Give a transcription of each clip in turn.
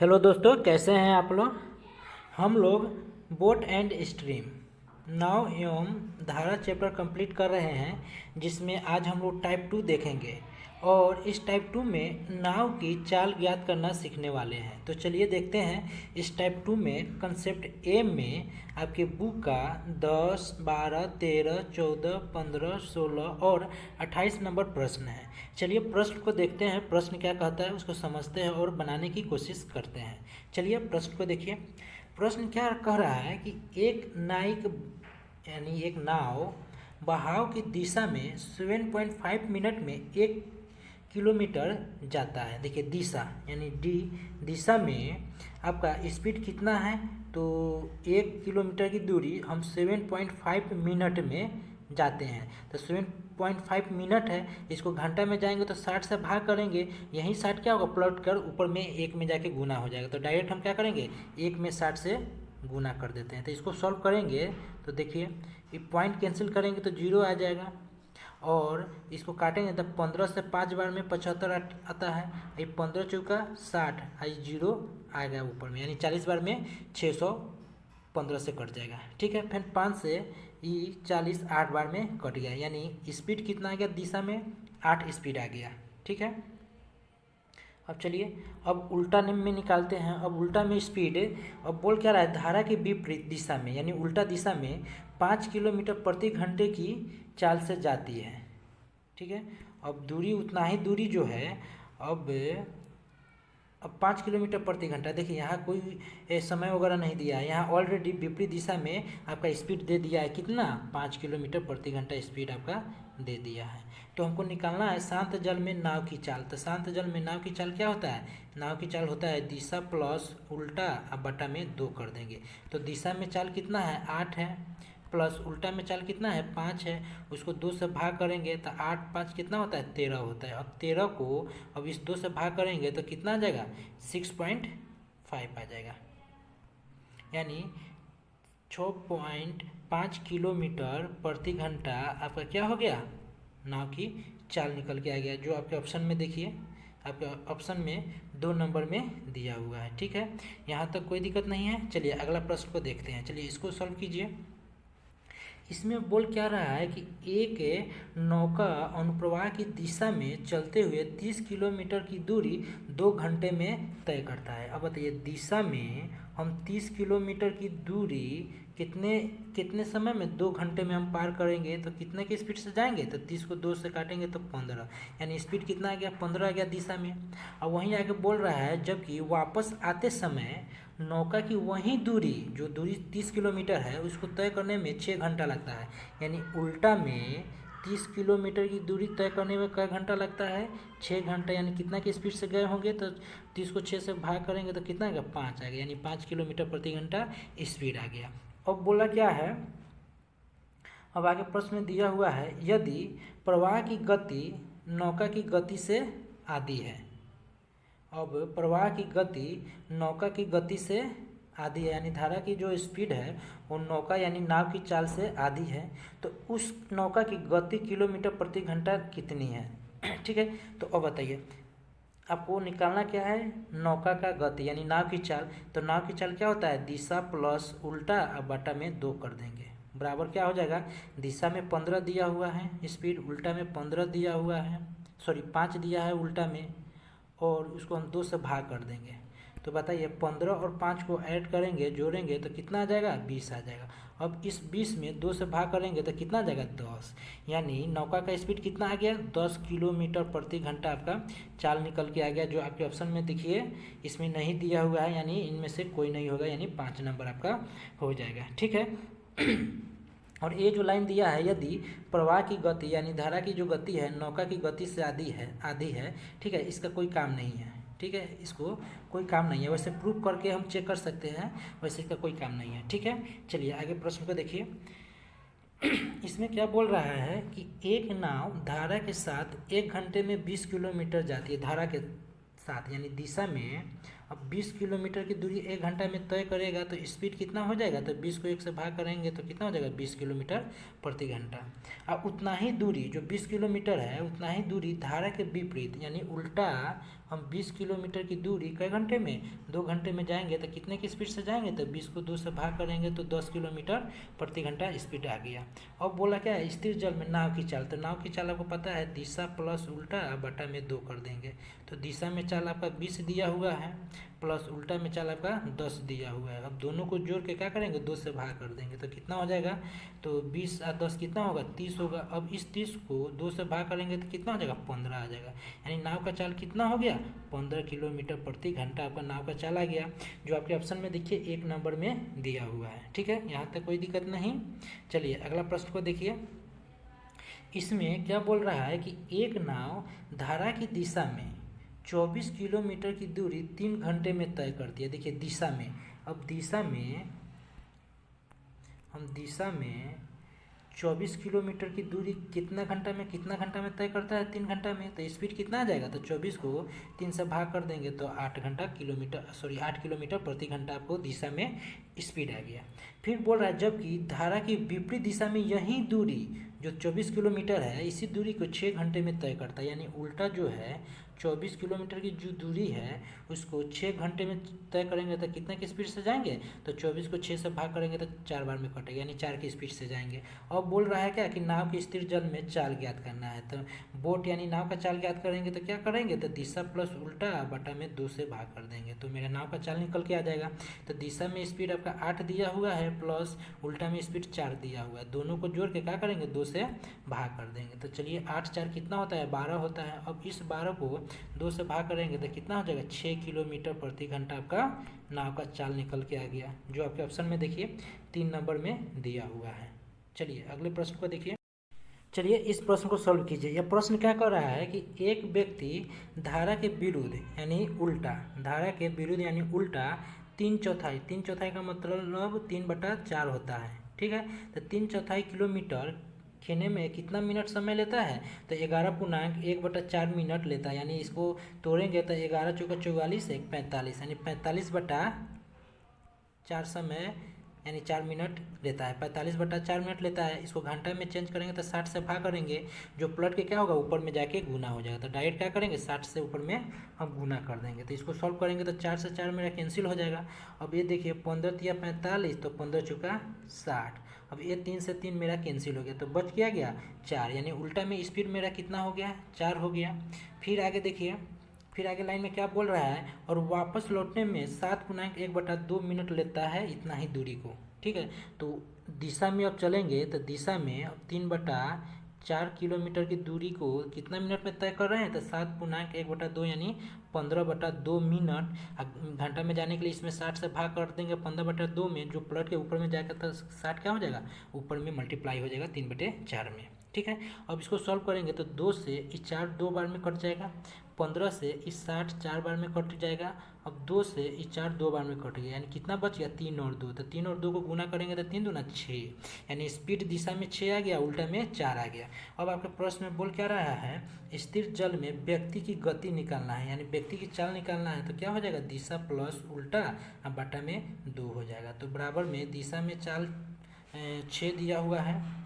Hello दोस्तों, कैसे हैं आप लोग। हम लोग बोट एंड स्ट्रीम नाव एवं धारा चैप्टर कंप्लीट कर रहे हैं, जिसमें आज हम लोग टाइप 2 देखेंगे और इस टाइप 2 में नाव की चाल ज्ञात करना सीखने वाले हैं। तो चलिए देखते हैं इस टाइप 2 में कंसेप्ट ए में आपके बुक का 10, 12, 13, 14, 15, 16 और 28 नंबर प्रश्न है। चलिए प्रश्न को देखते हैं, प्रश्न क्या कहता है उसको समझते हैं और बनाने की कोशिश करते हैं। चलिए प्रश्न को देखिए। प्रश्न क्या कह रहा है कि एक नाविक यानी एक नाव बहाव की दिशा में 7.5 मिनट में 1 किलोमीटर जाता है। देखिए दिशा यानी दिशा में आपका स्पीड कितना है, तो 1 किलोमीटर की दूरी हम 7.5 मिनट में जाते हैं। तो 7.5 मिनट है, इसको घंटा में जाएंगे तो 60 से भाग करेंगे, यही 60 क्या होगा पलट कर ऊपर में 1 में जाके गुना हो जाएगा। तो डायरेक्ट हम क्या करेंगे 1 में 60 से गुना कर देते हैं। तो इसको सॉल्व करेंगे तो देखिए ये पॉइंट कैंसिल करेंगे तो 0 आ जाएगा और इसको काटेंगे तो 15 से 5 बार में 75 आता है। ये 15 चौका 60, आई 0 आएगा ऊपर में, यानी 40 बार में 615 से कट जाएगा। ठीक है, फिर 5 से ये 40 8 बार में कट गया, यानी स्पीड कितना आ गया दिशा में 8 स्पीड आ गया। ठीक है, अब चलिए अब उल्टा में निकालते हैं। अब उल्टा में स्पीड अब बोल क्या रहा है, धारा के विपरीत दिशा में यानी उल्टा दिशा में 5 किलोमीटर प्रति घंटे की चाल से जाती है। ठीक है, अब दूरी उतना ही दूरी जो है अब 5 किलोमीटर प्रति घंटा। देखिए यहाँ कोई समय वगैरह नहीं दिया है, यहाँ ऑलरेडी विपरीत दिशा में आपका स्पीड दे दिया है कितना 5 किलोमीटर प्रति घंटा स्पीड आपका दे दिया है। तो हमको निकालना है शांत जल में नाव की चाल। तो शांत जल में नाव की चाल क्या होता है, नाव की चाल होता है दिशा प्लस उल्टा अब बटा में 2 कर देंगे। तो दिशा में चाल कितना है 8 है, प्लस उल्टा में चाल कितना है 5 है, उसको 2 से भाग करेंगे तो 8 5 कितना होता है 13 होता है। अब 13 को अब इस 2 से भाग करेंगे तो कितना आ जाएगा 6.5 आ जाएगा, यानी 6.5 किलोमीटर प्रति घंटा आपका क्या हो गया नाव की चाल निकल के आ गया, जो आपके ऑप्शन में देखिए आपके ऑप्शन में 2 नंबर में दिया हुआ है। ठीक है, यहाँ तक कोई दिक्कत नहीं है। चलिए अगला प्रश्न को देखते हैं। चलिए इसको सॉल्व कीजिए। इसमें बोल क्या रहा है कि एक नौका अनुप्रवाह की दिशा में चलते हुए 30 किलोमीटर की दूरी 2 घंटे में तय करता है। अब बताइए दिशा में हम 30 किलोमीटर की दूरी कितने समय में 2 घंटे में हम पार करेंगे, तो कितने की स्पीड से जाएंगे, तो 30 को 2 से काटेंगे तो 15, यानी स्पीड कितना आ गया 15 आ गया दिशा में। अब वहीं आगे बोल रहा है जबकि वापस आते समय नौका की वही दूरी जो दूरी 30 किलोमीटर है उसको तय करने में 6 घंटा लगता है, यानी उल्टा में 30 किलोमीटर की दूरी तय करने में क्या घंटा लगता है 6 घंटा। यानी कितना की स्पीड से गए होंगे, तो 30 को 6 से भाग करेंगे तो कितना आएगा 5 आएगा, यानी 5 किलोमीटर प्रति घंटा स्पीड आ गया। अब बोला क्या है, अब आगे प्रश्न में दिया हुआ है यदि प्रवाह की गति नौका की गति से आधी है। अब प्रवाह की गति नौका की गति से आधी है, यानी धारा की जो स्पीड है वो नौका यानी नाव की चाल से आधी है, तो उस नौका की गति किलोमीटर प्रति घंटा कितनी है। ठीक है, तो अब बताइए आपको निकालना क्या है नौका का गति यानी नाव की चाल। तो नाव की चाल क्या होता है दिशा प्लस उल्टा अब बटा में 2 कर देंगे, बराबर क्या हो जाएगा दिशा में 15 दिया हुआ है स्पीड, उल्टा में 15 दिया हुआ है, सॉरी 5 दिया है उल्टा में, और उसको हम 2 से भाग कर देंगे। तो बताइए 15 और 5 को ऐड करेंगे जोड़ेंगे तो कितना आ जाएगा 20 आ जाएगा। अब इस 20 में 2 से भाग करेंगे तो कितना आ जाएगा 10, यानी नौका का स्पीड कितना आ गया 10 किलोमीटर प्रति घंटा आपका चाल निकल के आ गया, जो आपके ऑप्शन में देखिए इसमें नहीं दिया हुआ है, यानी इनमें से कोई नहीं होगा, यानी 5 नंबर आपका हो जाएगा। ठीक है और ये जो लाइन दिया है यदि प्रवाह की गति यानी धारा की जो गति है नौका की गति से आधी है। ठीक है, इसका कोई काम नहीं है। ठीक है, इसको कोई काम नहीं है, वैसे प्रूफ करके हम चेक कर सकते हैं, वैसे इसका कोई काम नहीं है। ठीक है, चलिए आगे प्रश्न को देखिए। इसमें क्या बोल रहा है कि एक नाव धारा के साथ 1 घंटे में 20 किलोमीटर जाती है, धारा के साथ यानी दिशा में अब 20 किलोमीटर की दूरी 1 घंटा में तय करेगा तो स्पीड कितना हो जाएगा, तो 20 को 1 से भाग करेंगे तो कितना हो जाएगा 20 किलोमीटर प्रति घंटा। अब उतना ही दूरी जो 20 किलोमीटर है उतना ही दूरी धारा के विपरीत यानी उल्टा हम 20 किलोमीटर की दूरी कई घंटे में 2 घंटे में जाएंगे तो कितने की स्पीड से जाएंगे, तो 20 को 2 से भाग करेंगे तो 10 किलोमीटर प्रति घंटा स्पीड आ गया। अब बोला क्या है स्थिर जल में नाव की चाल, तो नाव की चाल आपको पता है दिशा प्लस उल्टा बटा में 2 कर देंगे। तो दिशा में चाल आपका 20 दिया हुआ है प्लस उल्टा में चाल आपका 10 दिया हुआ है। अब दोनों को जोड़ के क्या करेंगे 2 से भाग कर देंगे तो कितना हो जाएगा, तो 20 और 10 कितना होगा 30 होगा। अब इस 30 को 2 से भाग करेंगे तो कितना हो जाएगा 15 आ जाएगा। यानी नाव का चाल कितना हो गया 15 किलोमीटर प्रति घंटा आपका नाव का चाल आ गया, जो आपके ऑप्शन में देखिए 1 नंबर में दिया हुआ है। ठीक है, यहाँ तक कोई दिक्कत नहीं। चलिए अगला प्रश्न को देखिए। इसमें क्या बोल रहा है कि एक नाव धारा की दिशा में 24 किलोमीटर की दूरी 3 घंटे में तय करती है। देखिए दिशा में, अब दिशा में हम दिशा में 24 किलोमीटर की दूरी कितना घंटा में तय करता है 3 घंटा में, तो स्पीड कितना आ जाएगा, तो 24 को 3 से भाग कर देंगे तो 8 किलोमीटर प्रति घंटा आपको दिशा में स्पीड आ गया। फिर बोल रहा है जबकि धारा की विपरीत दिशा में यही दूरी जो 24 किलोमीटर है इसी दूरी को 6 घंटे में तय करता है। यानी उल्टा जो है 24 किलोमीटर की जो दूरी है उसको 6 घंटे में तय करेंगे तो कितने की स्पीड से जाएंगे, तो 24 को 6 से भाग करेंगे तो 4 बार में कटेगा यानी 4 की स्पीड से जाएंगे। अब बोल रहा है क्या कि नाव की स्थिर जल में चाल ज्ञात करना है, तो बोट यानी नाव का चाल ज्ञात करेंगे तो क्या करेंगे, तो दिशा प्लस उल्टा बटा में 2 से भाग कर देंगे तो मेरा नाव का चाल निकल के आ जाएगा। तो दिशा में स्पीड आपका 8 दिया हुआ है प्लस उल्टा में स्पीड 4 दिया हुआ है, दोनों को जोड़ के क्या करेंगे 2 से भाग कर देंगे। तो चलिए 8 4 कितना होता है 12 होता है। अब इस 12 को 2 से भाग करेंगे तो कितना हो जाएगा 6 किलोमीटर प्रति घंटा आपका नाव का चाल निकल के आ गया, जो आपके ऑप्शन में देखिए 3 नंबर में दिया हुआ है। चलिए अगले प्रश्न को देखिए। चलिए इस प्रश्न को सॉल्व कीजिए। यह प्रश्न क्या कर रहा है कि एक व्यक्ति धारा के विरुद्ध यानी उल्टा, धारा के विरुद्ध यानी उल्टा 3/4 का मतलब 3/4 होता है। ठीक है, तो 3/4 किलोमीटर खेने में कितना मिनट समय लेता है, तो 11.1/4 मिनट लेता है। यानी इसको तोड़ेंगे तो 11 चौका 44 1 45 यानी 45/4 समय यानी 4 मिनट लेता है, 45/4 मिनट लेता है। इसको घंटा में चेंज करेंगे तो 60 से भाग करेंगे, जो पलट के क्या होगा ऊपर में जाके गुना हो जाएगा। तो डायरेक्ट क्या करेंगे 60 से ऊपर में हम गुना कर देंगे। तो इसको सॉल्व करेंगे तो 4 से 4 मेरा कैंसिल हो जाएगा। अब ये देखिए 15 तिया 45 तो 15 चौका 60। अब ये 3 से 3 मेरा कैंसिल हो गया तो बच गया 4, यानी उल्टा में स्पीड मेरा कितना हो गया 4 हो गया। फिर आगे देखिए, फिर आगे लाइन में क्या बोल रहा है, और वापस लौटने में 7.1/2 मिनट लेता है इतना ही दूरी को। ठीक है, तो दिशा में अब चलेंगे तो दिशा में अब 3/4 किलोमीटर की दूरी को कितना मिनट में तय कर रहे हैं, तो 7.1/2 यानी 15/2 मिनट। घंटा में जाने के लिए इसमें 60 से भाग कर देंगे 15/2 में, जो पलट के ऊपर में जाएगा तो 60 क्या हो जाएगा ऊपर में मल्टीप्लाई हो जाएगा 3/4 में। ठीक है, अब इसको सॉल्व करेंगे तो 2 से इस 4 2 बार में कट जाएगा, 15 से इस 60 4 बार में कट जाएगा। अब 2 से इस 4 2 बार में कट गया, यानी कितना बच गया 3 और 2, तो 3 और 2 को गुना करेंगे तो 3 दूना 6, यानी स्पीड दिशा में 6 आ गया, उल्टा में 4 आ गया। अब आपके प्रश्न में बोल क्या रहा है, स्थिर जल में व्यक्ति की गति निकालना है, यानी व्यक्ति की चाल निकालना है, तो क्या हो जाएगा दिशा प्लस उल्टा और बटा में 2 हो जाएगा। तो बराबर में दिशा में चाल 6 दिया हुआ है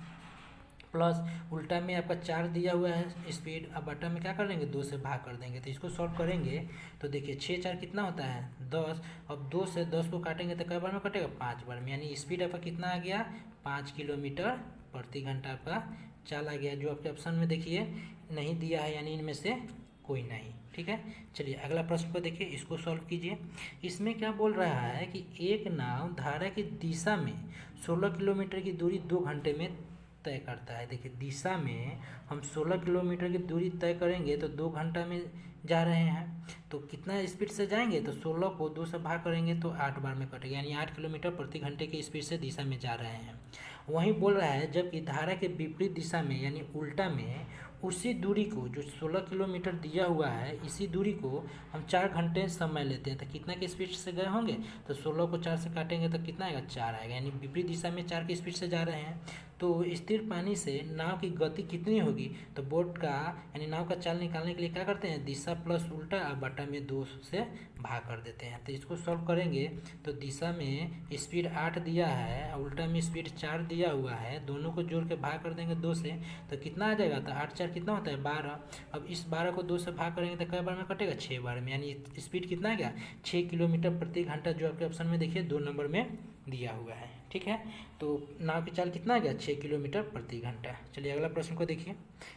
प्लस उल्टा में आपका 4 दिया हुआ है स्पीड, अब बटा में क्या करेंगे 2 से भाग कर देंगे। तो इसको सॉल्व करेंगे तो देखिए 6 4 कितना होता है 10। अब 2 से 10 को काटेंगे तो कई बार में कटेगा 5 बार में, यानी स्पीड आपका कितना आ गया 5 किलोमीटर प्रति घंटा आपका चाल आ गया, जो आपके ऑप्शन में देखिए नहीं दिया है, यानी इनमें से कोई नहीं। ठीक है, चलिए अगला प्रश्न को देखिए, इसको सॉल्व कीजिए। इसमें क्या बोल रहा है कि एक नाव धारा की दिशा में 16 किलोमीटर की दूरी 2 घंटे में तय करता है। देखिए दिशा में हम 16 किलोमीटर की दूरी तय करेंगे तो 2 घंटा में जा रहे हैं, तो कितना स्पीड से जाएंगे, तो 16 को 2 से भाग करेंगे तो 8 बार में कटेगा, यानी 8 किलोमीटर प्रति घंटे की स्पीड से दिशा में जा रहे हैं। वहीं बोल रहा है जबकि धारा के विपरीत दिशा में यानी उल्टा में उसी दूरी को जो 16 किलोमीटर दिया हुआ है, इसी दूरी को हम 4 घंटे समय लेते हैं, तो कितना की स्पीड से गए होंगे, तो 16 को 4 से काटेंगे तो कितना आएगा, 4 आएगा, यानी विपरीत दिशा में 4 की स्पीड से जा रहे हैं। तो स्थिर पानी से नाव की गति कितनी होगी, तो बोट का यानी नाव का चाल निकालने के लिए क्या करते हैं, दिशा प्लस उल्टा और बटा में 2 से भाग कर देते हैं। तो इसको सॉल्व करेंगे तो दिशा में स्पीड 8 दिया है और उल्टा में स्पीड 4 दिया हुआ है, दोनों को जोड़ के भाग कर देंगे 2 से, तो कितना आ जाएगा, तो 8 4 कितना होता है, 12। अब इस 12 को 2 से भाग करेंगे तो कई बार में कटेगा, 6 बार में, यानी स्पीड कितना आ गया, 6 किलोमीटर प्रति घंटा, जो आपके ऑप्शन में देखिए 2 नंबर में दिया हुआ है। ठीक है, तो नाव की चाल कितना आ गया, 6 किलोमीटर प्रति घंटा। चलिए अगला प्रश्न को देखिए।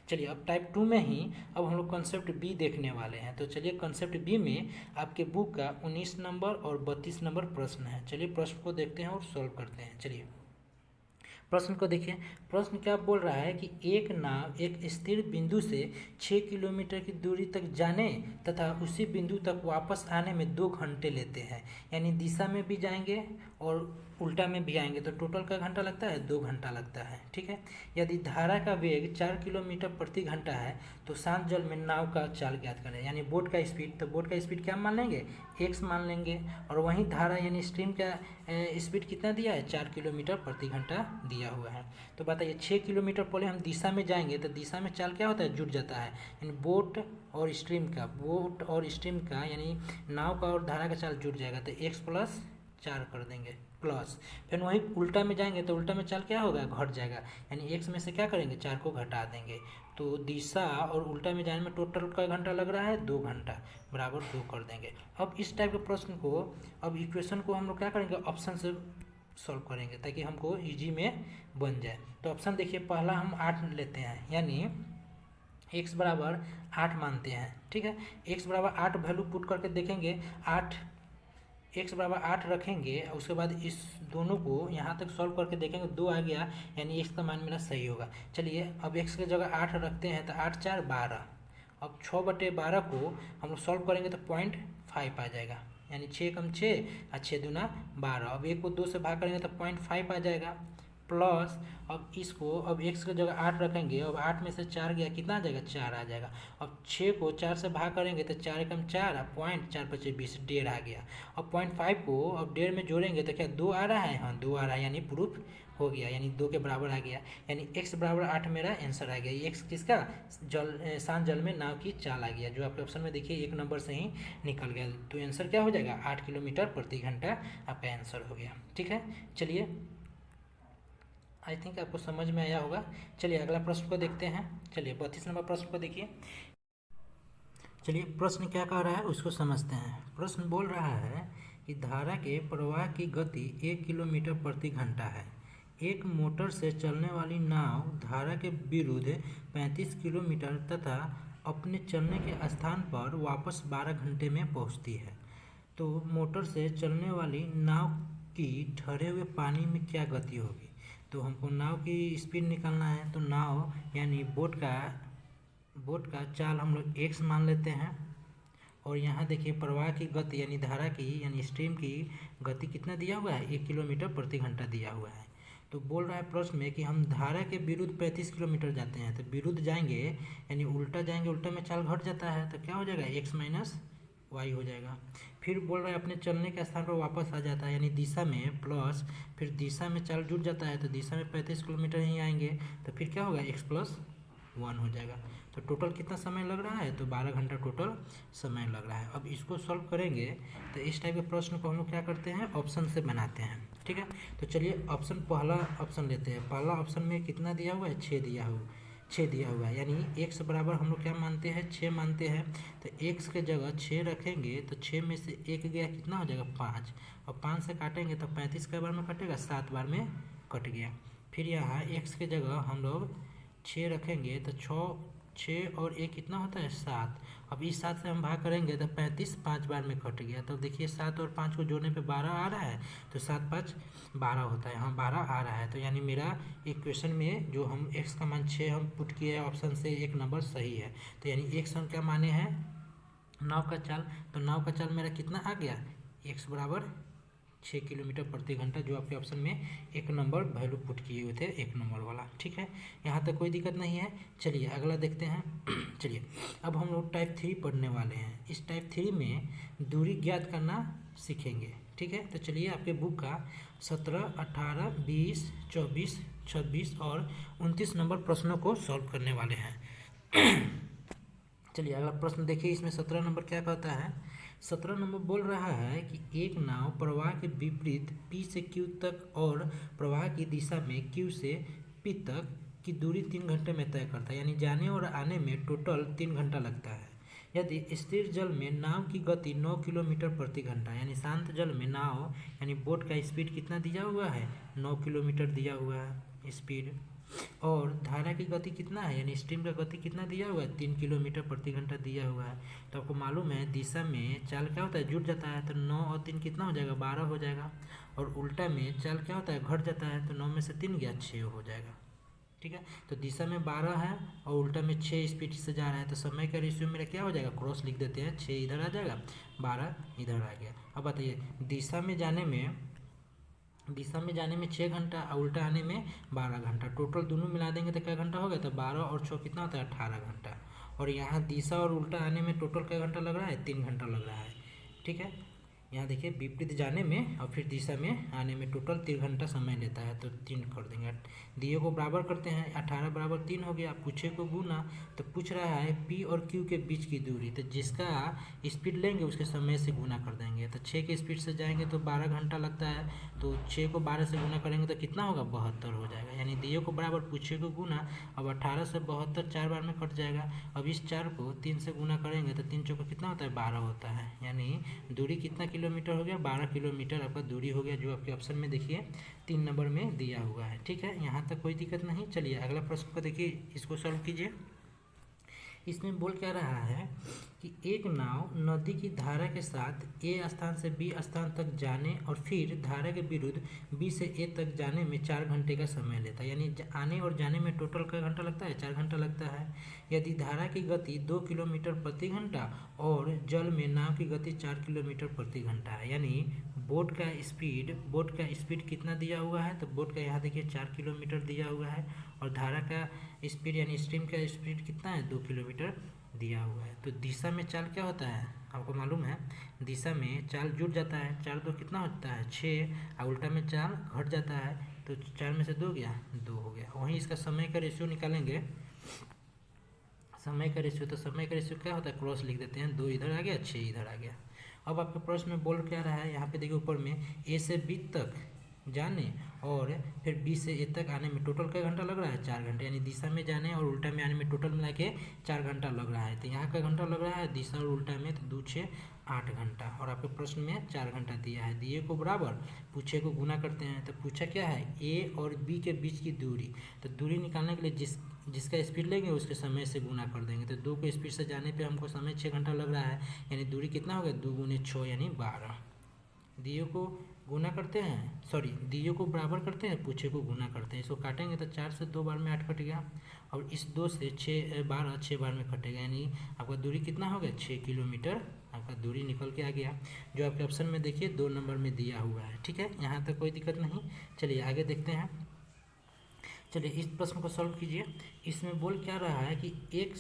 चलिए अब टाइप 2 में ही अब हम लोग कंसेप्ट बी देखने वाले हैं। तो चलिए कंसेप्ट बी में आपके बुक का 19 नंबर और 32 नंबर प्रश्न है। चलिए प्रश्न को देखते हैं और सॉल्व करते हैं। चलिए प्रश्न को देखिए। प्रश्न क्या बोल रहा है कि एक नाव एक स्थिर बिंदु से 6 किलोमीटर की दूरी तक जाने तथा उसी बिंदु तक वापस आने में 2 घंटे लेते हैं, यानी दिशा में भी जाएंगे और उल्टा में भी आएंगे, तो टोटल का घंटा लगता है, 2 घंटा लगता है। ठीक है, यदि धारा का वेग 4 किलोमीटर प्रति घंटा है तो शांत जल में नाव का चाल ज्ञात करें, यानी बोट का स्पीड, तो बोट का स्पीड क्या मान लेंगे, x मान लेंगे, और वहीं धारा यानी स्ट्रीम का स्पीड कितना दिया है, 4 किलोमीटर प्रति घंटा दिया हुआ है। तो बताइए 6 किलोमीटर पहले हम दिशा में जाएंगे तो दिशा में चाल क्या होता है, जुड़ जाता है, यानी बोट और स्ट्रीम का यानी नाव का और धारा का चाल जुड़ जाएगा, तो x प्लस 4 कर देंगे प्लस, फिर वहीं उल्टा में जाएंगे तो उल्टा में चाल क्या होगा, घट जाएगा, यानी x में से क्या करेंगे, 4 को घटा देंगे, तो दिशा और उल्टा में जाने में टोटल का घंटा लग रहा है, 2 घंटा बराबर 2 कर देंगे। अब इस टाइप के प्रश्न को, अब इक्वेशन को हम लोग क्या करेंगे, ऑप्शन से सॉल्व करेंगे ताकि हमको इजी में बन जाए। तो ऑप्शन देखिए, पहला हम 8 लेते हैं, यानी x बराबर 8 मानते हैं। ठीक है, x बराबर 8 वैल्यू पुट करके देखेंगे, 8 x बराबर 8 रखेंगे, उसके बाद इस दोनों को यहाँ तक सॉल्व करके देखेंगे, 2 आ गया, यानी x का मान मेरा सही होगा। चलिए अब x की जगह 8 रखते हैं, तो 8 4 12, अब 6/12 को हम लोग सॉल्व करेंगे तो 0.5 आ जाएगा, यानी 6 कम 6 और 6 दूना 12, अब 1 को 2 से भाग करेंगे तो 0.5 आ जाएगा, प्लस अब इसको, अब x की जगह 8 रखेंगे, अब 8 में से 4 गया, कितना आ जाएगा, 4 आ जाएगा, अब 6 को 4 से भाग करेंगे तो 4 कम 4 पॉइंट 4 पचे 20, 1.5 आ गया, अब 0.5 को अब 1.5 में जोड़ेंगे तो क्या 2 आ रहा है, हाँ 2 आ रहा है, यानी प्रूफ हो गया, यानी 2 के बराबर आ गया, यानी x बराबर 8 मेरा आंसर आ गया। ये x किसका, शांत जल में नाव की चाल आ गया, जो आपके ऑप्शन में देखिए 1 नंबर से ही निकल गया, तो आंसर क्या हो जाएगा, 8 किलोमीटर प्रति घंटा आपका आंसर हो गया। ठीक है, चलिए आई थिंक आपको समझ में आया होगा। चलिए अगला प्रश्न को देखते हैं। चलिए 32 नंबर प्रश्न को देखिए। चलिए प्रश्न क्या कह रहा है उसको समझते हैं। प्रश्न बोल रहा है कि धारा के प्रवाह की गति 1 किलोमीटर प्रति घंटा है। एक मोटर से चलने वाली नाव धारा के विरुद्ध 35 किलोमीटर तथा अपने चलने के स्थान पर वापस 12 घंटे में पहुंचती है। तो मोटर से चलने वाली नाव की ठहरे हुए पानी में क्या गति होगी। तो हमको नाव की स्पीड निकालना है, तो नाव यानी बोट का चाल हम लोग x मान लेते हैं, और यहाँ देखिए प्रवाह की गति यानी धारा की यानी स्ट्रीम की गति कितना दिया हुआ है, 1 किलोमीटर प्रति घंटा दिया हुआ है। तो बोल रहा है प्रश्न में कि हम धारा के विरुद्ध 35 किलोमीटर जाते हैं, तो विरुद्ध जाएंगे यानी उल्टा जाएंगे, उल्टा में चाल घट जाता है, तो क्या हो जाएगा, x माइनस y हो जाएगा। फिर बोल रहा है अपने चलने के स्थान पर वापस आ जाता है, यानी दिशा में प्लस, फिर दिशा में चाल जुड़ जाता है, तो दिशा में 35 किलोमीटर ही आएंगे, तो फिर क्या होगा, x प्लस 1 हो जाएगा। तो टोटल कितना समय लग रहा है, तो 12 घंटा टोटल समय लग रहा है। अब इसको सॉल्व करेंगे तो इस टाइप के प्रश्न को हम लोग क्या करते हैं, ऑप्शन से बनाते हैं। ठीक है, तो चलिए पहला ऑप्शन लेते हैं। पहला ऑप्शन में कितना दिया हुआ है, 6 दिया हुआ है, यानी x बराबर हम लोग क्या मानते हैं, 6 मानते हैं, तो x के जगह 6 रखेंगे, तो 6 में से 1 गया, कितना हो जाएगा, 5, और 5 से काटेंगे तो 35 के बार में कटेगा, 7 बार में कट गया। फिर यहाँ x के जगह हम लोग 6 रखेंगे, तो 6 और 1 कितना होता है, 7, अब इस 7 से हम भाग करेंगे तो 35 5 बार में कट गया, तो देखिए 7 और 5 को जोड़ने पे 12 आ रहा है, तो 7 5 12 होता है, हाँ 12 आ रहा है। तो यानी मेरा इक्वेशन में जो हम x का मान 6 हम पुट किए हैं ऑप्शन से, 1 नंबर सही है। तो यानी x हम क्या माने हैं, नाव का चाल, तो नाव का चाल मेरा कितना आ गया, x बराबर किलोमीटर प्रति घंटा, जो आपके ऑप्शन में एक नंबर वैल्यू पुट किए हुए थे, एक नंबर वाला। ठीक है, यहाँ तक कोई दिक्कत नहीं है। चलिए अगला देखते हैं। चलिए अब हम लोग टाइप 3 पढ़ने वाले हैं। इस टाइप 3 में दूरी ज्ञात करना सीखेंगे। ठीक है, तो चलिए आपके बुक का 17, 18, 20, 24, 26 और 29 नंबर प्रश्नों को सॉल्व करने वाले हैं। चलिए अगला प्रश्न देखिए। इसमें 17 नंबर क्या कहता है। 17 नंबर बोल रहा है कि एक नाव प्रवाह के विपरीत P से Q तक और प्रवाह की दिशा में Q से P तक की दूरी 3 घंटे में तय करता है, यानी जाने और आने में टोटल 3 घंटा लगता है। यदि स्थिर जल में नाव की गति 9 किलोमीटर प्रति घंटा, यानी शांत जल में नाव यानी बोट का स्पीड कितना दिया हुआ है, 9 किलोमीटर दिया हुआ है स्पीड, और धारा की गति कितना है, यानी स्ट्रीम का गति कितना दिया हुआ है, 3 किलोमीटर प्रति घंटा दिया हुआ है। तो आपको मालूम है दिशा में चाल क्या होता है, जुट जाता है, तो 9 और 3 कितना हो जाएगा, 12 हो जाएगा। और उल्टा में चाल क्या होता है, घट जाता है, तो 9 में से 3 गया 6 हो जाएगा। ठीक है, तो दिशा में 12 है और उल्टा में 6 स्पीड से जा रहा है, तो समय का रेशियो मेरा क्या हो जाएगा, क्रॉस लिख देते हैं, 6 इधर आ जाएगा, 12 इधर आ गया। अब बताइए दिशा में जाने में 6 घंटा और उल्टा आने में 12 घंटा, टोटल दोनों मिला देंगे तो क्या घंटा हो गया, तो 12 और 6 कितना होता है, 18 घंटा। और यहाँ दिशा और उल्टा आने में टोटल क्या घंटा लग रहा है, 3 घंटा लग रहा है। ठीक है, यहाँ देखिए विपरीत जाने में और फिर दिशा में आने में टोटल 3 घंटा समय लेता है, तो 3 कर देंगे। दिए को बराबर करते हैं, 18 बराबर 3 हो गया। पूछे को गुना, तो पूछ रहा है P और Q के बीच की दूरी, तो जिसका स्पीड लेंगे उसके समय से गुना कर देंगे। तो 6 के स्पीड से जाएंगे तो 12 घंटा लगता है, तो 6 को 12 से गुना करेंगे तो कितना होगा, 72 हो जाएगा। यानी दिए को बराबर पूछे को गुना, अब 18 से 72 4 बार में कट जाएगा। अब इस 4 को 3 से गुना करेंगे तो 3 चौका कितना होता है, 12 होता है। यानी दूरी कितना किलोमीटर हो गया, 12 किलोमीटर आपका दूरी हो गया, जो आपके ऑप्शन में देखिए 3 नंबर में दिया हुआ है। ठीक है, यहाँ तक कोई दिक्कत नहीं। चलिए अगला प्रश्न को देखिए, इसको सॉल्व कीजिए। इसमें बोल क्या रहा है कि एक नाव नदी की धारा के साथ ए स्थान से बी स्थान तक जाने और फिर धारा के विरुद्ध बी से ए तक जाने में 4 घंटे का समय लेता है, यानी आने और जाने में टोटल क्या घंटा लगता है, 4 घंटा लगता है। यदि धारा की गति 2 किलोमीटर प्रति घंटा और जल में नाव की गति 4 किलोमीटर प्रति घंटा है, यानी बोट का स्पीड कितना दिया हुआ है, तो बोट का यहाँ देखिए 4 किलोमीटर दिया हुआ है, और धारा का स्पीड यानी स्ट्रीम का स्पीड कितना है, 2 किलोमीटर दिया हुआ है। तो दिशा में चाल क्या होता है, आपको मालूम है दिशा में चाल जुट जाता है, 4 2 कितना होता है, 6, और उल्टा में चाल घट जाता है, तो 4 में से 2 गया, 2 हो गया। वहीं इसका समय का रेशियो निकालेंगे, समय का रेशियो क्या होता है, क्रॉस लिख देते हैं, 2 इधर आ गया, 6 इधर आ गया। अब आपके प्रश्न में बोल क्या रहा है, यहाँ पे देखिए ऊपर में ए से बी तक जाने और फिर बी से ए तक आने में टोटल क्या घंटा लग रहा है, 4 घंटे, यानी दिशा में जाने और उल्टा में आने में टोटल मिला के 4 घंटा लग रहा है। तो यहाँ का घंटा लग रहा है दिशा और उल्टा में, तो 2 6 8 घंटा, और आपके प्रश्न में 4 घंटा दिया है। दिए को बराबर पूछे को गुना करते हैं, तो पूछा क्या है, ए और बी के बीच की दूरी, तो दूरी निकालने के लिए जिसका स्पीड लेंगे उसके समय से गुना कर देंगे। तो 2 को स्पीड से जाने पे हमको समय 6 घंटा लग रहा है, यानी दूरी कितना हो गया, 2 गुने 6 यानी 12। दिए को गुना करते हैं, दिए को बराबर करते हैं, पूछे को गुना करते हैं, इसको काटेंगे तो 4 से 2 बार में 8 कट गया, और इस 2 से 12 6 बार में कटेगा, यानी आपका दूरी कितना हो गया, 6 किलोमीटर आपका दूरी निकल के आ गया, जो आपके ऑप्शन में देखिए 2 नंबर में दिया हुआ है। ठीक है, यहाँ तक कोई दिक्कत नहीं। चलिए आगे देखते हैं। चलिए इस प्रश्न को सॉल्व कीजिए। इसमें बोल क्या रहा है कि एक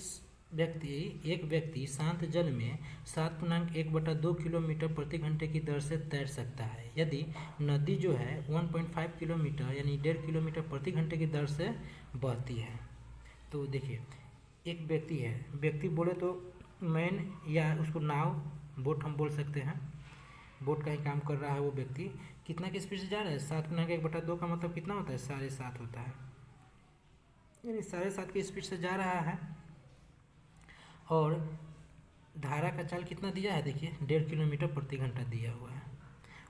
व्यक्ति शांत जल में 7.1/2 किलोमीटर प्रति घंटे की दर से तैर सकता है, यदि नदी जो है 1.5 किलोमीटर यानी 1.5 किलोमीटर प्रति घंटे की दर से बहती है। तो देखिए एक व्यक्ति है, व्यक्ति बोले तो मैन या उसको नाव बोट हम बोल सकते हैं, बोट का ही काम कर रहा है वो व्यक्ति, कितना की स्पीड से जा रहा है, 7.1/2 का मतलब कितना होता है, 7.5 होता है, यानी 7.5 की स्पीड से जा रहा है। और धारा का चाल कितना दिया है, देखिए 1.5 किलोमीटर प्रति घंटा दिया हुआ है।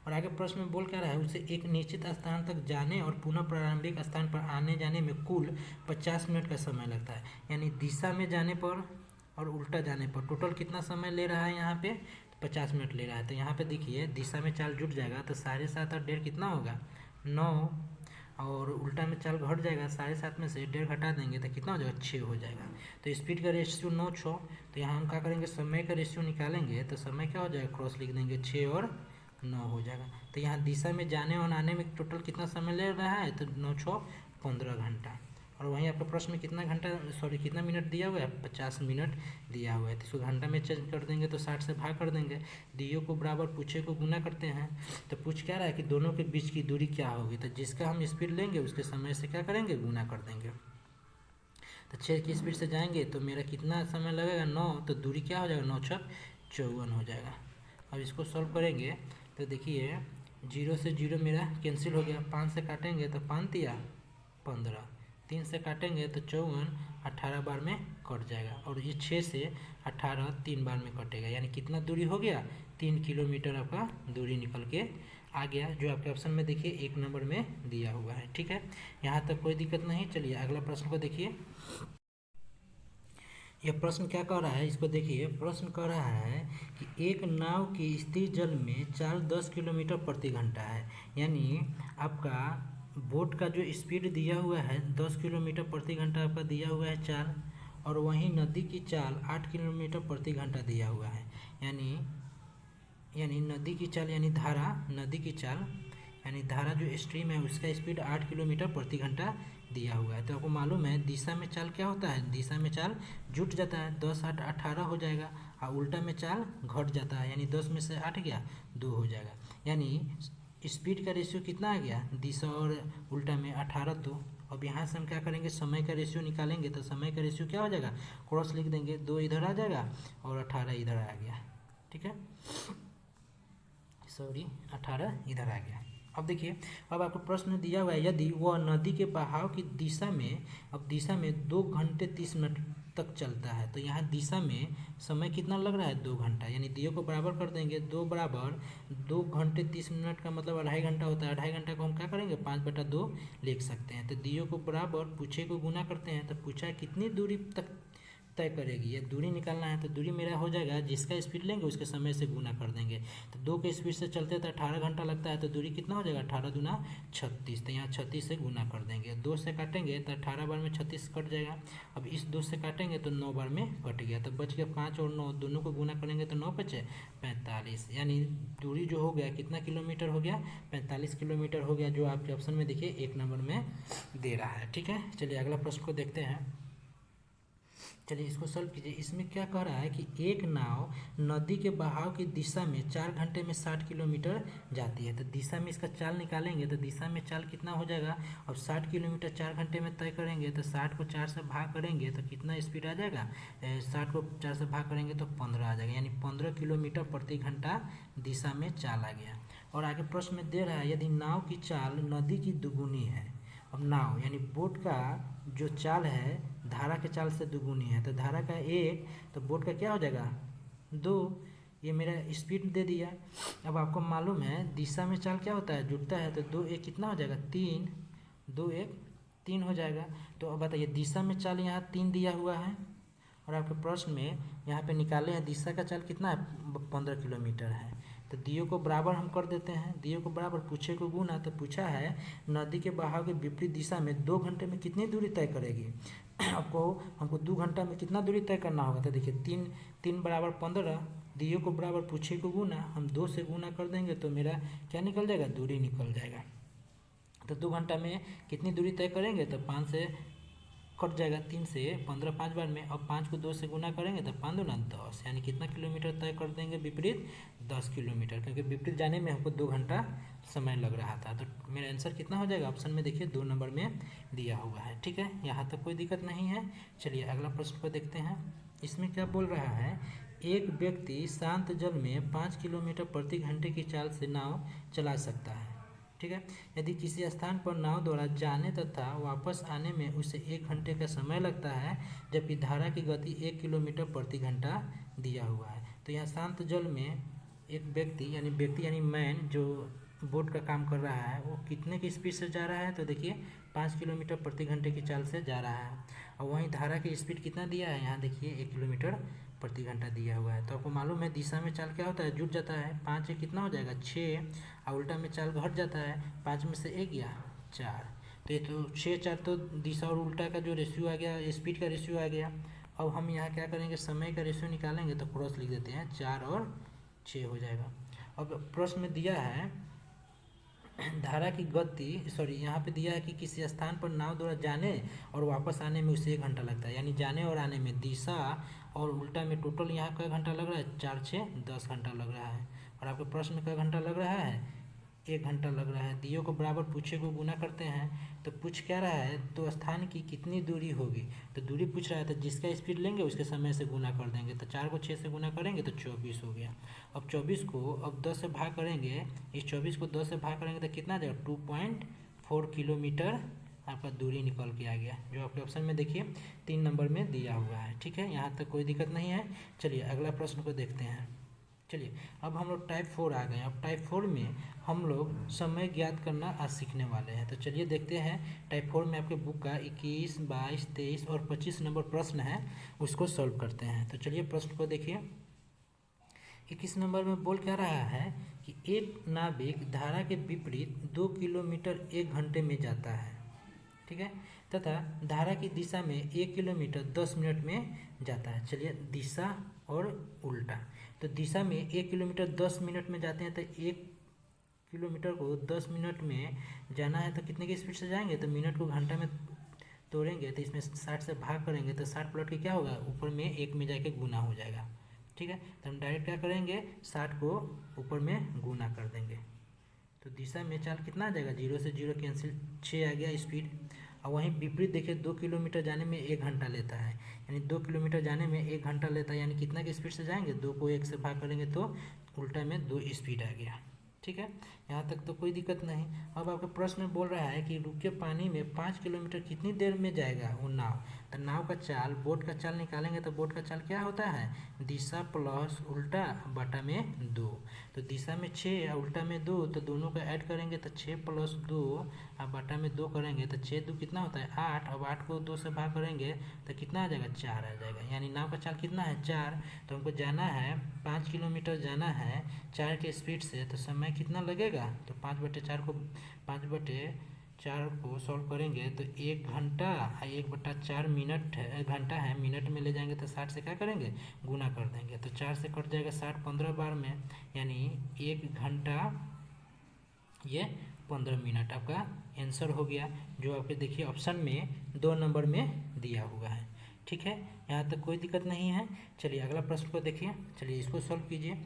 और आगे प्रश्न में बोल क्या रहा है, उसे एक निश्चित स्थान तक जाने और पुनः प्रारंभिक स्थान पर आने जाने में कुल 50 मिनट का समय लगता है, यानी दिशा में जाने पर और उल्टा जाने पर टोटल कितना समय ले रहा है, यहाँ पे 50 मिनट ले रहा है। तो यहाँ पे देखिए दिशा में चाल जुट जाएगा तो 7.5 और 1.5 कितना होगा, 9, और उल्टा में चाल घट जाएगा, 7.5 में से 1.5 घटा देंगे तो कितना हो जाएगा, 6 हो जाएगा। तो स्पीड का रेशियो 9 6, तो यहाँ हम क्या करेंगे, समय का रेशियो निकालेंगे, तो समय क्या हो जाएगा, क्रॉस लिख देंगे, 6 और 9 हो जाएगा। तो यहाँ दिशा में जाने और आने में टोटल कितना समय ले रहा है, तो 9 6 15 घंटा। और वहीं आपका प्रश्न में कितना घंटा कितना मिनट दिया हुआ है, 50 मिनट दिया हुआ है। तो इसको घंटा में चेंज कर देंगे तो 60 से भाग कर देंगे, दियो को बराबर पूछे को गुना करते हैं। तो पूछ क्या रहा है कि दोनों के बीच की दूरी क्या होगी, तो जिसका हम स्पीड लेंगे उसके समय से क्या करेंगे, गुना कर देंगे। तो 6 की स्पीड से जाएंगे तो मेरा कितना समय लगेगा, 9, तो दूरी क्या हो जाएगा, 9 छक 54 हो जाएगा। अब इसको सॉल्व करेंगे तो देखिए 0 से 0 मेरा कैंसिल हो गया, 5 से काटेंगे तो 5 दिया 15, 3 से काटेंगे तो 54, 18 बार में कट जाएगा। और ये 6 से 18 3 बार में कटेगा, यानी कितना दूरी हो गया, 3 किलोमीटर आपका दूरी निकल के आ गया, जो आपके ऑप्शन में देखिए 1 नंबर में दिया हुआ है। ठीक है, यहाँ तक कोई दिक्कत नहीं। चलिए अगला प्रश्न को देखिए। यह प्रश्न क्या कह रहा है, इसको देखिए। प्रश्न कह रहा है कि एक नाव की स्थिर जल में चाल 10 किलोमीटर प्रति घंटा है, यानी आपका बोट का जो स्पीड दिया हुआ है 10 किलोमीटर प्रति घंटा आपका दिया हुआ है चाल, और वहीं नदी की चाल 8 किलोमीटर प्रति घंटा दिया हुआ है। यानी नदी की चाल यानी धारा, नदी की चाल यानी धारा जो स्ट्रीम है उसका स्पीड 8 किलोमीटर प्रति घंटा दिया हुआ है। तो आपको मालूम है दिशा में चाल क्या होता है, दिशा में चाल जुट जाता है, 10 8 18 हो जाएगा, और उल्टा में चाल घट जाता है, यानी 10 में से 8 गया 2 हो जाएगा। यानी स्पीड का रेशियो कितना आ गया, दिशा और उल्टा में 18 2। अब यहाँ से हम क्या करेंगे, समय का रेशियो निकालेंगे, तो समय का रेशियो क्या हो जाएगा, क्रॉस लिख देंगे, 2 इधर आ जाएगा और 18 इधर आ गया। ठीक है, 18 इधर आ गया। अब देखिए, अब आपको प्रश्न दिया हुआ है यदि वह नदी के बहाव की दिशा में, अब दिशा में 2 घंटे 30 मिनट तक चलता है, तो यहाँ दिशा में समय कितना लग रहा है, 2 घंटा, यानी दियो को बराबर कर देंगे, 2 बराबर 2 घंटे 30 मिनट का मतलब 2.5 घंटा होता है। 2.5 घंटा को हम क्या करेंगे, 5/2 लिख सकते हैं। तो दियो को बराबर पूछे को गुना करते हैं, तो पूछा कितनी दूरी तक तय करेगी, ये दूरी निकालना है। तो दूरी मेरा हो जाएगा, जिसका स्पीड लेंगे उसके समय से गुना कर देंगे। तो 2 के स्पीड से चलते तो 18 घंटा लगता है, तो दूरी कितना हो जाएगा, 18 दूना 36, तो यहाँ 36 से गुना कर देंगे। 2 से काटेंगे तो 18 बार में 36 कट जाएगा। अब इस 2 से काटेंगे तो 9 बार में कट गया, तो बच गया 5 और 9, दोनों को गुना करेंगे तो 9 बचे 45, यानी दूरी जो हो गया कितना किलोमीटर हो गया, 45 किलोमीटर हो गया, जो आपके ऑप्शन में देखिए 1 नंबर में दे रहा है। ठीक है, चलिए अगला प्रश्न को देखते हैं। चलिए इसको सॉल्व कीजिए। इसमें क्या कह रहा है कि एक नाव नदी के बहाव की दिशा में 4 घंटे में 60 किलोमीटर जाती है। तो दिशा में इसका चाल निकालेंगे, तो दिशा में चाल कितना हो जाएगा, अब 60 किलोमीटर 4 घंटे में तय करेंगे, तो 60 को 4 से भाग करेंगे तो कितना स्पीड आ जाएगा, 60 को 4 से भाग करेंगे तो 15 आ जाएगा, यानी 15 किलोमीटर प्रति घंटा दिशा में चाल आ गया। और आगे प्रश्न में दे रहा है यदि नाव की चाल नदी की दुगुनी है। अब नाव यानी बोट का जो चाल है धारा के चाल से दुगुनी है, तो धारा का 1 तो बोट का क्या हो जाएगा 2, ये मेरा स्पीड दे दिया। अब आपको मालूम है दिशा में चाल क्या होता है, जुटता है, तो 2 1 कितना हो जाएगा 3, 2 1 3 हो जाएगा। तो अब बताइए दिशा में चाल यहाँ 3 दिया हुआ है, और आपके प्रश्न में यहाँ पे निकाले हैं दिशा का चाल कितना है 15 किलोमीटर है। तो दियो को बराबर हम कर देते हैं, दियो को बराबर पूछे को गुना, तो पूछा है नदी के बहाव के विपरीत दिशा में 2 घंटे में कितनी दूरी तय करेगी। आपको हमको 2 घंटा में कितना दूरी तय करना होगा, तो देखिए 3 बराबर 15, दियो को बराबर पूछे को गुना, हम 2 से गुना कर देंगे तो मेरा क्या निकल जाएगा, दूरी निकल जाएगा। तो 2 घंटा में कितनी दूरी तय करेंगे, तो 5 से कट जाएगा, 3 से 15 5 बार में। अब 5 को 2 से गुना करेंगे तो 5 दूना 10, यानी कितना किलोमीटर तय कर देंगे विपरीत, 10 किलोमीटर, क्योंकि विपरीत जाने में हमको 2 घंटा समय लग रहा था। तो मेरा आंसर कितना हो जाएगा, ऑप्शन में देखिए 2 नंबर में दिया हुआ है। ठीक है, यहाँ तक कोई दिक्कत नहीं है। चलिए अगला प्रश्न को देखते हैं। इसमें क्या बोल रहा है, एक व्यक्ति शांत जल में 5 किलोमीटर प्रति घंटे की चाल से नाव चला सकता है। ठीक है, यदि किसी स्थान पर नाव द्वारा जाने तथा वापस आने में उसे 1 घंटे का समय लगता है, जबकि धारा की गति 1 किलोमीटर प्रति घंटा दिया हुआ है। तो यहाँ शांत जल में एक व्यक्ति यानी मैन जो बोट का काम कर रहा है वो कितने की स्पीड से जा रहा है, तो देखिए 5 किलोमीटर प्रति घंटे की चाल से जा रहा है। और वहीं धारा की स्पीड कितना दिया है, यहाँ देखिए 1 किलोमीटर प्रति घंटा दिया हुआ है। तो आपको मालूम है दिशा में चाल क्या होता है, जुट जाता है, 5 कितना हो जाएगा 6, और उल्टा में चाल घट जाता है, 5 में से 1 गया 4, तो ये तो 6 4 तो दिशा और उल्टा का जो रेशियो आ गया, स्पीड का रेशियो आ गया। अब हम यहाँ क्या करेंगे, समय का रेशियो निकालेंगे, तो क्रॉस लिख देते हैं, 4 और 6 हो जाएगा। अब प्रश्न में दिया है धारा की गति, सॉरी यहाँ पे दिया है कि किसी स्थान पर नाव द्वारा जाने और वापस आने में उसे 1 घंटा लगता है, यानी जाने और आने में दिशा और उल्टा में टोटल यहाँ क्या घंटा लग रहा है, 4 6 10 घंटा लग रहा है। और आपके प्रश्न में क्या घंटा लग रहा है, 1 घंटा लग रहा है। दियो को बराबर पूछे को गुना करते हैं तो पूछ क्या रहा है, तो स्थान की कितनी दूरी होगी, तो दूरी पूछ रहा है, तो जिसका स्पीड लेंगे उसके समय से गुना कर देंगे। तो 4 को 6 से गुना करेंगे तो 24 हो गया। अब 24 को अब 10 से भाग करेंगे, इस 24 को 10 से भाग करेंगे तो कितना आ जाएगा, 2.4 किलोमीटर आपका दूरी निकल के आ गया, जो आपके ऑप्शन में देखिए 3 नंबर में दिया हुआ है। ठीक है, यहाँ तक कोई दिक्कत नहीं है। चलिए अगला प्रश्न को देखते हैं। चलिए अब हम लोग टाइप 4 आ गए। अब टाइप 4 में हम लोग समय ज्ञात करना आज सीखने वाले हैं। तो चलिए देखते हैं टाइप 4 में आपके बुक का 21, 22, 23 और 25 नंबर प्रश्न है, उसको सॉल्व करते हैं। तो चलिए प्रश्न को देखिए। 21 नंबर में बोल क्या रहा है कि एक नाविक धारा के विपरीत 2 किलोमीटर 1 घंटे में जाता है, ठीक है, तथा धारा की दिशा में 1 किलोमीटर 10 मिनट में जाता है। चलिए दिशा और उल्टा, तो दिशा में 1 किलोमीटर 10 मिनट में जाते हैं, तो 1 किलोमीटर को 10 मिनट में जाना है तो कितने की स्पीड से जाएंगे, तो मिनट को घंटा में तोड़ेंगे तो इसमें 60 से भाग करेंगे तो 60 प्लट के क्या होगा, ऊपर में 1 में जाके गुना हो जाएगा। ठीक है, तो हम डायरेक्ट क्या करेंगे, 60 को ऊपर में गुना कर देंगे तो दिशा में चाल कितना आ जाएगा, 0 से 0 कैंसिल, 6 आ गया स्पीड। और वहीं विपरीत देखिए 2 किलोमीटर जाने में 1 घंटा लेता है, यानी 2 किलोमीटर जाने में 1 घंटा लेता है, यानी कितना की स्पीड से जाएंगे, 2 को 1 से भाग करेंगे तो उल्टा में 2 स्पीड आ गया। ठीक है, यहाँ तक तो कोई दिक्कत नहीं। अब आपके प्रश्न में बोल रहा है कि रुके पानी में 5 किलोमीटर कितनी देर में जाएगा वो नाव। तो नाव का चाल, बोट का चाल निकालेंगे तो बोट का चाल क्या होता है, दिशा प्लस उल्टा बटा में 2। तो दिशा में 6 और उल्टा में 2, तो दोनों को ऐड करेंगे तो 6 + 2 और बटा में 2 करेंगे तो 6 2 कितना होता है 8। अब 8 को 2 से भाग करेंगे तो कितना आ जाएगा, 4 आ जाएगा, यानी नाव का चाल कितना है, 4। तो हमको जाना है 5 किलोमीटर जाना है 4 के स्पीड से, तो समय कितना लगेगा, तो 5/4 को 5/4 को सॉल्व करेंगे तो 1 घंटा 1/4 मिनट है, घंटा है, मिनट में ले जाएंगे तो 60 से क्या करेंगे, गुना कर देंगे तो 4 से कट जाएगा 60 15 बार में, यानी 1 घंटा ये 15 मिनट आपका आंसर हो गया, जो आपके देखिए ऑप्शन में 2 नंबर में दिया हुआ है। ठीक है, यहाँ तक कोई दिक्कत नहीं है। चलिए अगला प्रश्न को देखिए, चलिए इसको सॉल्व कीजिए।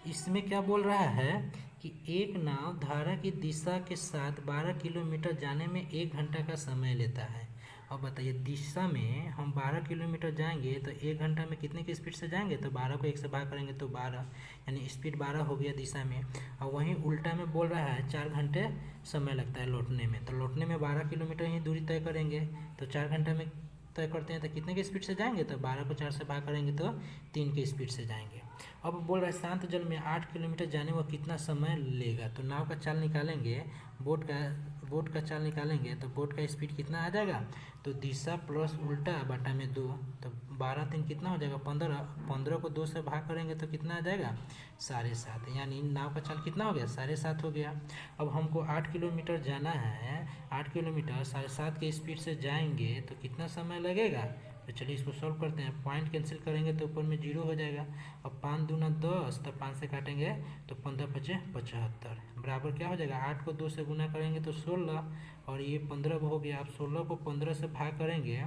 इसमें क्या बोल रहा है कि एक नाव धारा की दिशा के साथ 12 किलोमीटर जाने में 1 घंटा का समय लेता है। अब बताइए दिशा में हम 12 किलोमीटर जाएंगे तो 1 घंटा में कितने की स्पीड से जाएंगे, तो 12 को 1 से भाग करेंगे तो 12, यानी स्पीड 12 हो गया दिशा में। और वहीं उल्टा में बोल रहा है 4 घंटे समय लगता है लौटने में, तो लौटने में 12 किलोमीटर ही दूरी तय करेंगे, तो 4 घंटे में तय करते हैं तो कितने की स्पीड से जाएंगे, तो 12 को 4 से भाग करेंगे तो 3 की स्पीड से जाएंगे। अब बोल रहा है शांत जल में 8 किलोमीटर जाने में कितना समय लेगा, तो नाव का चाल निकालेंगे, बोट का चाल निकालेंगे तो बोट का स्पीड कितना आ जाएगा, तो दिशा प्लस उल्टा बटा में 2, तो 12 3 कितना हो जाएगा 15, 15 को 2 से भाग करेंगे तो कितना आ जाएगा 7.5, यानी नाव का चाल कितना हो गया 7.5 हो गया। अब हमको 8 किलोमीटर जाना है, 8 किलोमीटर 7.5 के स्पीड से जाएंगे तो कितना समय लगेगा, तो चलिए इसको सॉल्व करते हैं। पॉइंट कैंसिल करेंगे तो ऊपर में 0 हो जाएगा, और 5 दूना 10, तो 5 से काटेंगे तो 15 × 5 = 75, बराबर क्या हो जाएगा, 8 को 2 से गुना करेंगे तो 16, और ये 15 हो गया। आप 16 को 15 से भाग करेंगे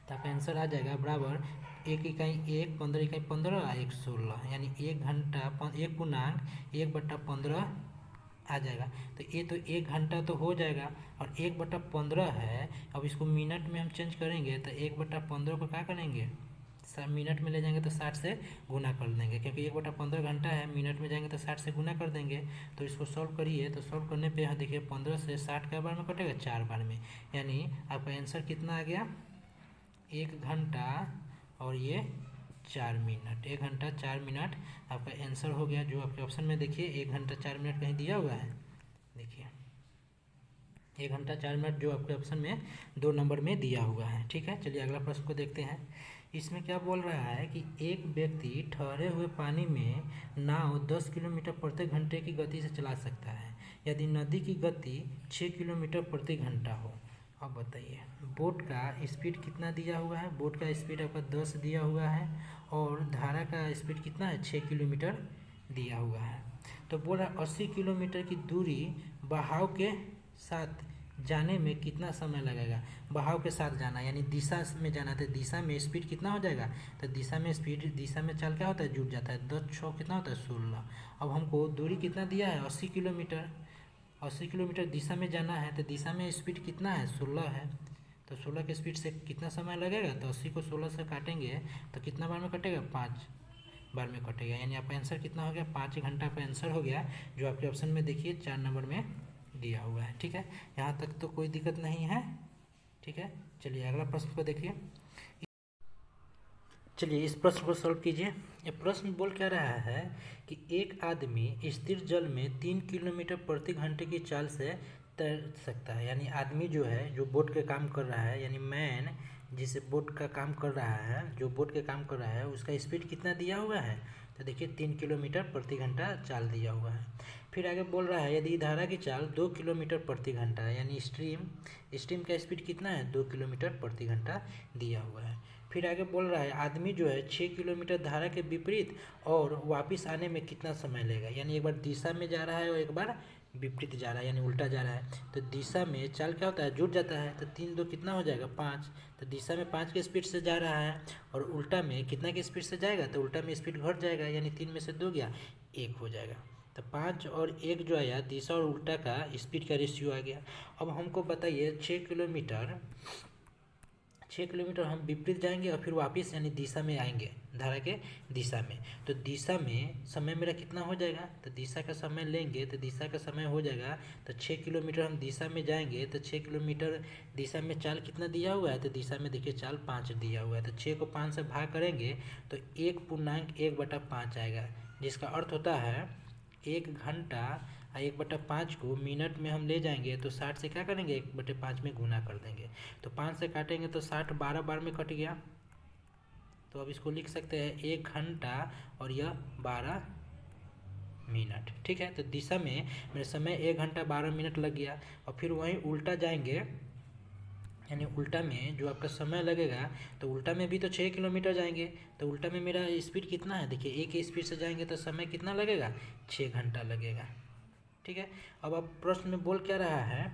तो आपका आंसर आ जाएगा बराबर 1 इकाई 1, 15 इकाई 15, 1 16, यानी 1 घंटा 1 पूर्णांक 1/15 आ जाएगा। तो ये तो 1 घंटा तो हो जाएगा, और 1/15 है। अब इसको मिनट में हम चेंज करेंगे तो 1/15 को क्या करेंगे, मिनट में ले जाएंगे तो 60 से गुना कर देंगे, क्योंकि 1/15 घंटा है, मिनट में जाएंगे तो 60 से गुना कर देंगे। तो इसको सॉल्व करिए, तो सॉल्व करने पे यहाँ देखिए 15 से 60 क्या बार में कटेगा, 4 बार में, यानी आपका आंसर कितना आ गया, 1 घंटा और ये 4 मिनट, 1 घंटा 4 मिनट आपका आंसर हो गया, जो आपके ऑप्शन में देखिए 1 घंटा 4 मिनट कहीं दिया हुआ है, देखिए 1 घंटा 4 मिनट जो आपके ऑप्शन में 2 नंबर में दिया हुआ है। ठीक है, चलिए अगला प्रश्न को देखते हैं। इसमें क्या बोल रहा है कि एक व्यक्ति ठहरे हुए पानी में नाव 10 किलोमीटर प्रति घंटे की गति से चला सकता है यदि नदी की गति 6 किलोमीटर प्रति घंटा हो। अब बताइए बोट का स्पीड कितना दिया हुआ है, बोट का स्पीड आपका 10 दिया हुआ है, और धारा का स्पीड कितना है 6 किलोमीटर दिया हुआ है। तो बोल रहा है 80 किलोमीटर की दूरी बहाव के साथ जाने में कितना समय लगेगा। बहाव के साथ जाना यानी दिशा में जाना, तो दिशा में स्पीड कितना हो जाएगा, तो दिशा में स्पीड, दिशा में चाल क्या होता है, जुड़ जाता है। 10 6 कितना होता है, 16। अब हमको दूरी कितना दिया है, 80 किलोमीटर। 80 किलोमीटर दिशा में जाना है, तो दिशा में स्पीड कितना है, 16 है। तो 16 के स्पीड से कितना समय लगेगा, तो 80 को 16 से काटेंगे तो कितना बार में कटेगा, 5 बार में कटेगा। यानी आपका आंसर कितना हो गया, 5 घंटा का आंसर हो गया, जो आपके ऑप्शन में देखिए 4 नंबर में दिया हुआ है। ठीक है, यहाँ तक तो कोई दिक्कत नहीं है। ठीक है, चलिए अगला प्रश्न को देखिए। चलिए इस प्रश्न को सॉल्व कीजिए। ये प्रश्न बोल क्या रहा है कि एक आदमी स्थिर जल में 3 किलोमीटर प्रति घंटे की चाल से तैर सकता है। यानी आदमी जो है, जो बोट के काम कर रहा है, यानी मैन जिसे बोट का काम कर रहा है, जो बोट के काम कर रहा है, उसका स्पीड कितना दिया हुआ है, तो देखिए 3 किलोमीटर प्रति घंटा चाल दिया हुआ है। फिर आगे बोल रहा है यदि धारा की चाल 2 किलोमीटर प्रति घंटा है, यानी स्ट्रीम का स्पीड कितना है, 2 किलोमीटर प्रति घंटा दिया हुआ है। फिर आगे बोल रहा है आदमी जो है 6 किलोमीटर धारा के विपरीत और वापस आने में कितना समय लेगा। यानी एक बार दिशा में जा रहा है और एक बार विपरीत जा रहा है, यानी उल्टा जा रहा है। तो दिशा में चाल क्या होता है, जुड़ जाता है। तो 3 2 कितना हो जाएगा, 5। तो दिशा में 5 के स्पीड से जा रहा है और उल्टा में कितना के स्पीड से जाएगा, तो उल्टा में स्पीड घट जाएगा, यानी 3 में से 2 गया, 1 हो जाएगा। तो 5 और 1 जो आया, दिशा और उल्टा का स्पीड का रेशियो आ गया। अब हमको बताइए 6 किलोमीटर हम विपरीत जाएंगे और फिर वापस यानी दिशा में आएंगे, धारा के दिशा में। तो दिशा में समय मेरा कितना हो जाएगा, तो दिशा का समय लेंगे तो दिशा का समय हो जाएगा। तो 6 किलोमीटर हम दिशा में जाएंगे तो 6 किलोमीटर दिशा में चाल कितना दिया हुआ है, तो दिशा में देखिए चाल 5 दिया हुआ है। तो 6 को 5 से भाग करेंगे तो 1.1/5 आएगा, जिसका अर्थ होता है 1 घंटा 1/5 को मिनट में हम ले जाएंगे तो 60 से क्या करेंगे, 1/5 में गुना कर देंगे। तो 5 से काटेंगे तो 60 12 बार में कट गया। तो अब इसको लिख सकते हैं 1 घंटा और यह 12 मिनट। ठीक है, तो दिशा में मेरे समय 1 घंटा 12 मिनट लग गया। और फिर वहीं उल्टा जाएंगे, यानी उल्टा में जो आपका समय लगेगा, तो उल्टा में भी तो 6 किलोमीटर जाएंगे। तो उल्टा में मेरा स्पीड कितना है, देखिए 1 स्पीड से जाएंगे तो समय कितना लगेगा, 6 घंटा लगेगा। ठीक है, अब आप प्रश्न में बोल क्या रहा है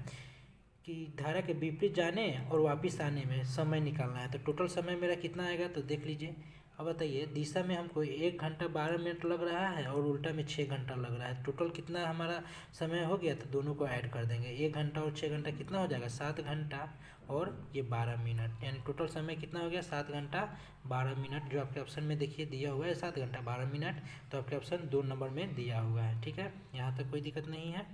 कि धारा के विपरीत जाने और वापस आने में समय निकालना है। तो टोटल समय मेरा कितना आएगा, तो देख लीजिए। अब बताइए दिशा में हमको 1 घंटा 12 मिनट लग रहा है और उल्टा में 6 घंटा लग रहा है। टोटल कितना हमारा समय हो गया, तो दोनों को ऐड कर देंगे। 1 घंटा और 6 घंटा कितना हो जाएगा, 7 घंटा और ये 12 मिनट, यानी टोटल समय कितना हो गया, 7 घंटा 12 मिनट। जो आपके ऑप्शन में देखिए दिया हुआ है 7 घंटा 12 मिनट, तो आपके ऑप्शन 2 नंबर में दिया हुआ है। ठीक है, यहाँ तक कोई दिक्कत नहीं है।